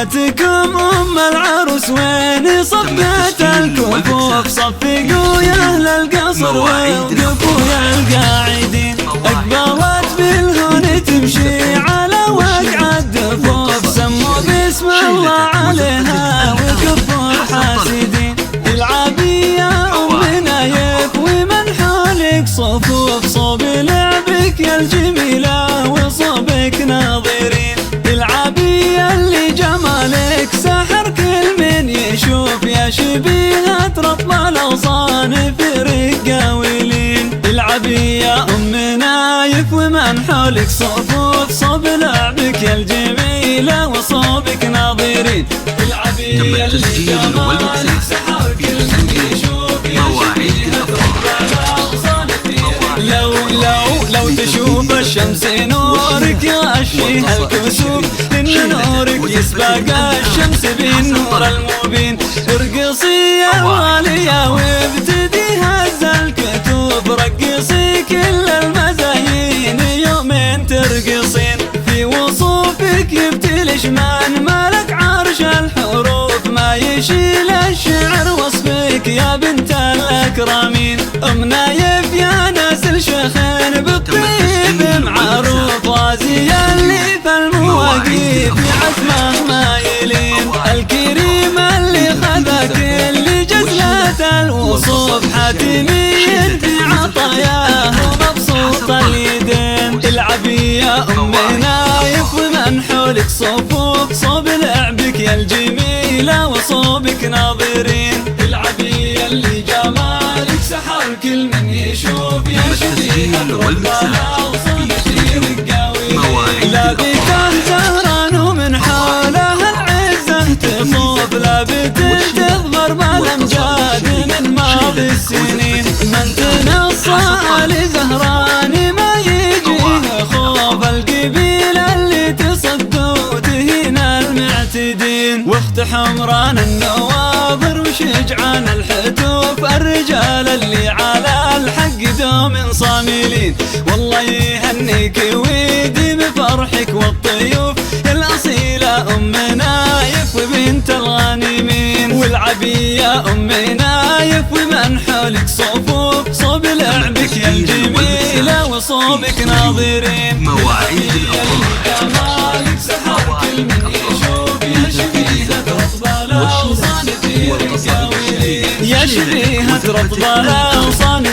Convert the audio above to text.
زينتكم أم العروس وين صفقة الكفوف صفقوا يا أهل القصر ووقفوا يا القاعدين أقبلت بالهون تمشي على وقع الدفوف سموا باسم الله عليها وكفوا الحاسدين العبي يا أم نايف ومن حولك صفوف صوب لعبك يا الجميلة وصوبك ناظرين العبي اللي جمالك سحر كل من يشوف يا شبيهة رطب الأوصان في رقاولين العبي يا أم نايف ومن حولك صفوف صوب لعبك يا الجميلة وصوبك ناظرين العبي اللي جمالك سحر كل من يشوف يا شبيهة رطب الأوصان في لو تشوف الشمس نورك يغشيها الكسوف إن نورك يسبق الشمس بالنور المبين ارقصي يا والية وابتدي هز الكتوب رقصي كل المزايين يومين ترقصين في وصوفك يبتلش من ملك عرش الحروف ما يشيل الشعر وصفك يا بنت الأكرمين أم نايف يا ناس الشيخين بالطيب معروف رازي اللي في المواقيف بعزمه مايلين الكريم اللي خذا كل جزلة الوصوف حاتمين في عطاياه ومبسوط اليدين العبي يا أم نايف ومن حولك صفوف صوب لعبك يا الجميلة وصوبك ناظرين العبي اللي جمالك سحر كل من يشوف يا شبيهة ربها وصانك رقاوي لابته زهران ومن حولها العزة تطوف لابته تظهر بالأمجاد من ماضي السنين من تنصى لزهران ما يجيه خوف القبيلة اللي تصدوا تهين المعتدين واخت حمران النواظر وشجعان الحتوف الرجال اللي على الحق دوم صاملين والله يهنيك ويدي بفرحك والطيوف الأصيلة أم نايف وبنت الغانمين والعبي يا أم نايف ومن حولك صفوف صوب لعبك يا الجميلة وصوبك ناظرين مواعيد الأطفال سحر كل من يشوف يا شبيهة رطب الأوصان في رقاولين يا شبيهة رطب الأوصان